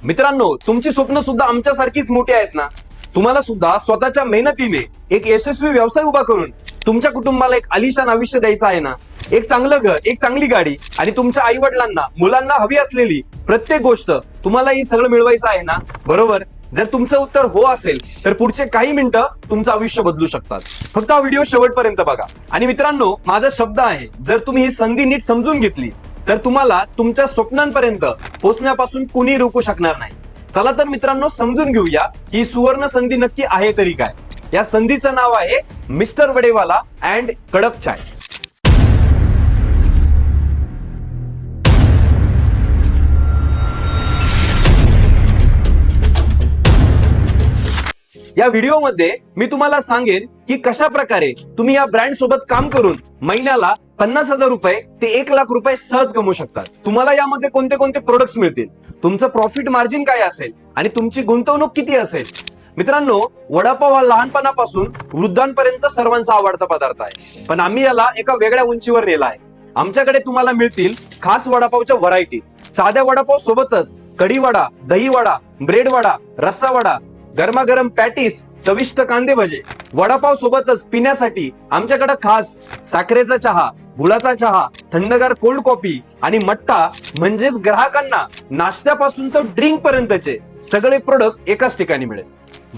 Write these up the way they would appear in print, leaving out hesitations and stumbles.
मित्रांनो, तुमची स्वप्न सुद्धा आमच्यासारखीच मोठी आहेत ना? तुम्हाला सुद्धा स्वतःच्या मेहनतीने एक यशस्वी व्यवसाय उभा करून तुमच्या कुटुंबाला एक आलिशान आयुष्य द्यायचं आहे ना? एक चांगलं घर, एक चांगली गाडी आणि तुमच्या आई वडिलांना, मुलांना हवी असलेली प्रत्येक गोष्ट तुम्हाला हे सगळं मिळवायचं आहे ना? बरोबर. जर तुमचं उत्तर हो असेल तर पुढचे काही मिनिटं तुमचं आयुष्य बदलू शकतात. फक्त हा व्हिडिओ शेवटपर्यंत बघा. आणि मित्रांनो, माझा शब्द आहे, जर तुम्ही ही संधी नीट समजून घेतली तर तुम्हाला तुमच्या स्वप्नांपर्यंत पोहोचण्यापासून कुणी रोखू शकणार नाही. चला तर मित्रांनो, समजून घेऊया ही सुवर्ण संधी नक्की आहे तरी काय. या संधीचं नाव आहे मिस्टर वडेवाला अँड कडक चाय. या व्हिडिओमध्ये मी तुम्हाला सांगेन की कशा प्रकारे तुम्ही या ब्रँड सोबत काम करून महिन्याला 50,000 रुपये ते 1,00,000 रुपये सहज कमवू शकतात. तुम्हाला यामध्ये कोणते कोणते प्रोडक्ट्स मिळतील, तुमचं प्रॉफिट मार्जिन काय असेल आणि तुमची गुंतवणूक किती असेल. मित्रांनो, वडापाव हा लहानपणापासून वृद्धांपर्यंत सर्वांचा आवडता पदार्थ आहे, पण आम्ही याला एका वेगळ्या उंचीवर नेला आहे. आमच्याकडे तुम्हाला मिळतील खास वडापावच्या व्हरायटी. साध्या वडापाव सोबतच कढी वडा, दही वडा, ब्रेड वडा, रस्सा वडा, गरमागरम पॅटीस, चविष्ट कांदे भजे. वडापाव सोबतच पिण्यासाठी आमच्याकडे खास साखरेचा चहा, गुळाचा चहा, थंडगार कोल्ड कॉफी आणि मट्टा, म्हणजेच ग्राहकांना नाश्त्यापासून तर ड्रिंक पर्यंतचे सगळे प्रोडक्ट एकाच ठिकाणी मिळेल,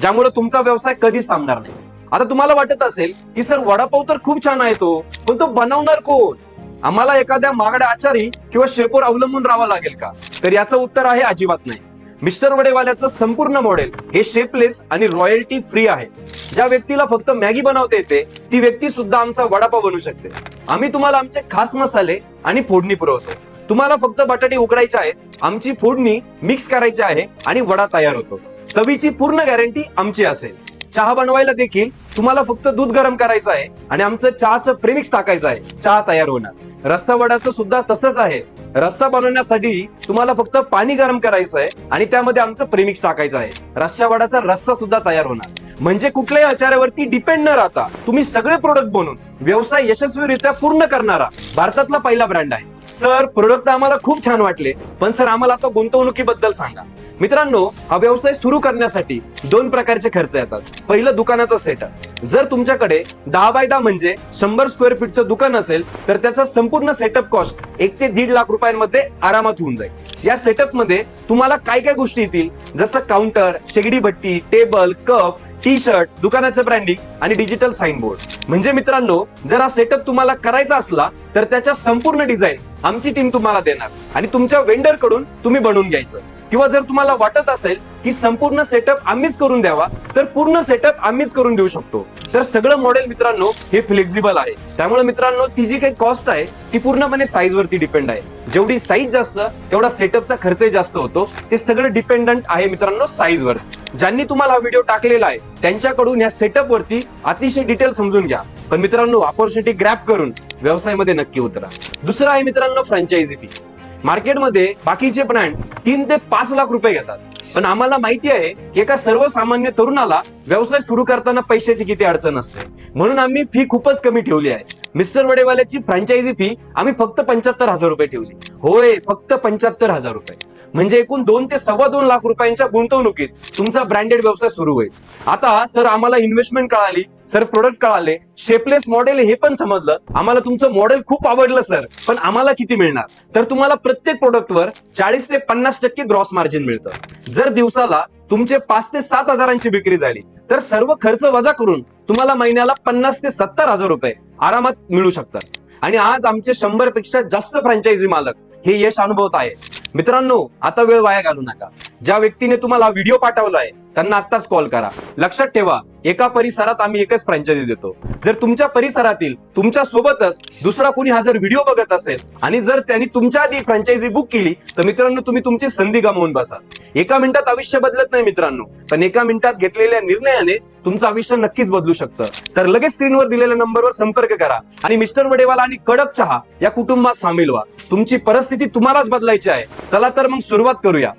ज्यामुळे तुमचा व्यवसाय कधीच थांबणार नाही. आता तुम्हाला वाटत असेल की सर, वडापाव तर खूप छान आहे तो, पण तो बनवणार कोण? आम्हाला एखाद्या महागड्या आचारी किंवा शेफवर अवलंबून राहावं लागेल का? तर याचं उत्तर आहे अजिबात नाही. मिस्टर वडेवाल्याचं संपूर्ण मॉडेल हे शेफलेस आणि रॉयल्टी फ्री आहे. ज्या व्यक्तीला फक्त मॅगी बनवता येते ती व्यक्ती सुद्धा आमचा वडापाव बनवू शकते. आम्ही तुम्हाला आमचे खास मसाले आणि फोडणी पुरवतो. तुम्हाला फक्त बटाटे उकडायचे आहेत, आमची फोडणी मिक्स करायची आहे आणि वडा तयार होतो. चवीची पूर्ण गॅरंटी आमची असेल. चहा बनवायला देखील तुम्हाला फक्त दूध गरम करायचं आहे आणि आमचं चहाचं प्रेमिक्स टाकायचं आहे, चहा तयार होणार. रस्सा वड्याचं सुद्धा तसंच आहे. रस्सा बनवण्यासाठी तुम्हाला फक्त पाणी गरम करायचं आहे आणि त्यामध्ये आमचं प्रेमिक्स टाकायचं आहे. रस्सा वड्याचा रस्सा सुद्धा तयार होणार. म्हणजे कुठल्याही आचार्यावरती डिपेंड न राहता तुम्ही सगळे प्रोडक्ट बनवून व्यवसाय यशस्वीरित्या पूर्ण करणारा भारतातला पहिला ब्रँड आहे. सर, प्रोडक्ट आम्हाला खूप छान वाटले, पण सर आम्हाला आता गुंतवणुकीबद्दल सांगा. मित्रांनो, हा व्यवसाय सुरू करण्यासाठी 2 प्रकारचे खर्च येतात. पहिलं, दुकानाचा सेटअप. जर तुमच्याकडे 10 बाय 10 म्हणजे 100 स्क्वेअर फीटचं दुकान असेल तर त्याचा संपूर्ण सेटअप कॉस्ट 1 ते 1.5 लाख रुपयांमध्ये आरामात होऊन जाईल. या सेटअप मध्ये तुम्हाला काय काय गोष्टी येतील, जसं काउंटर, शेगडी भट्टी, टेबल, कप, टी शर्ट, दुकानाचं ब्रँडिंग आणि डिजिटल साइन बोर्ड. म्हणजे मित्रांनो, जर हा सेटअप तुम्हाला करायचा असला तर त्याच्या संपूर्ण डिझाईन आमची टीम तुम्हाला देणार आणि तुमच्या वेंडर कडून तुम्ही बनवून घ्यायचं. किंवा जर तुम्हाला वाटत असेल की संपूर्ण सेटअप आम्हीच करून द्यावा तर पूर्ण सेटअप आम्हीच करून देऊ शकतो. तर सगळं मॉडेल मित्रांनो हे फ्लेक्झिबल आहे. त्यामुळे मित्रांनो, ती जी काही कॉस्ट आहे ती पूर्णपणे साईज वरती डिपेंड आहे. जेवढी साईज जास्त तेवढा सेटअपचा खर्चही जास्त होतो. ते सगळं डिपेंडंट आहे मित्रांनो साईज वर. ज्यांनी तुम्हाला हा व्हिडिओ टाकलेला आहे त्यांच्याकडून या सेटअप वरती अतिशय डिटेल समजून घ्या. पण मित्रांनो, ऑपॉर्च्युनिटी ग्रॅब करून व्यवसायामध्ये नक्की उतरा. दुसरं आहे मित्रांनो फ्रँचायझी फी. मार्केटमध्ये बाकीचे ब्रँड 3 ते 5 लाख रुपये घेतात, पण आम्हाला माहिती आहे की एका सर्वसामान्य तरुणाला व्यवसाय सुरू करताना पैशाची किती अडचण असते. म्हणून आम्ही फी खूपच कमी ठेवली आहे. मिस्टर वडेवाल्याची फ्रँचायझी फी आम्ही फक्त 75,000 रुपये ठेवली. होय, फक्त 75,000 रुपये. म्हणजे एकूण 2 ते 2.25 लाख रुपयांच्या गुंतवणुकीत तुमचा ब्रँडेड व्यवसाय सुरू होईल. आता सर, आम्हाला इन्व्हेस्टमेंट कळाली, सर प्रोडक्ट कळाले, शेपलेस मॉडेल हे पण समजलं, आम्हाला तुमचं मॉडेल खूप आवडलं सर, पण आम्हाला किती मिळणार? तर तुम्हाला प्रत्येक प्रोडक्टवर 40 ते 50% ग्रॉस मार्जिन मिळतं. जर दिवसाला तुमचे 5 ते 7 हजारांची विक्री झाली तर सर्व खर्च वजा करून तुम्हाला महिन्याला 50 ते 70,000 रुपये आरामात मिळू शकतात. आणि आज आमचे 100 पेक्षा जास्त फ्रँचायझी मालक हे यश अनुभवत आहे. मित्रांनो, आता वेळ वाया घालू नका. ज्या व्यक्तीने तुम्हाला व्हिडिओ पाठवलाय त्यांना आत्ताच कॉल करा. लक्षात ठेवा, एका परिसरात आम्ही एकच फ्रँचायझी देतो. जर तुमच्या परिसरातील तुमच्या सोबतच दुसरा कोणी हा जर व्हिडिओ बघत असेल आणि जर त्यांनी तुमच्या आधी फ्रँचायझी बुक केली तर मित्रांनो, तुम्ही तुमची संधी गमावून बसाल. एका मिनिटात आयुष्य बदलत नाही मित्रांनो, पण एका मिनिटात घेतलेल्या निर्णयाने तुमचं आयुष्य नक्कीच बदलू शकतं. तर लगेच स्क्रीनवर दिलेल्या नंबरवर संपर्क करा आणि मिस्टर वडेवाला आणि कडक चहा या कुटुंबात सामील व्हा. तुमची परिस्थिती तुम्हालाच बदलायची आहे. चला तर मग सुरुवात करूया.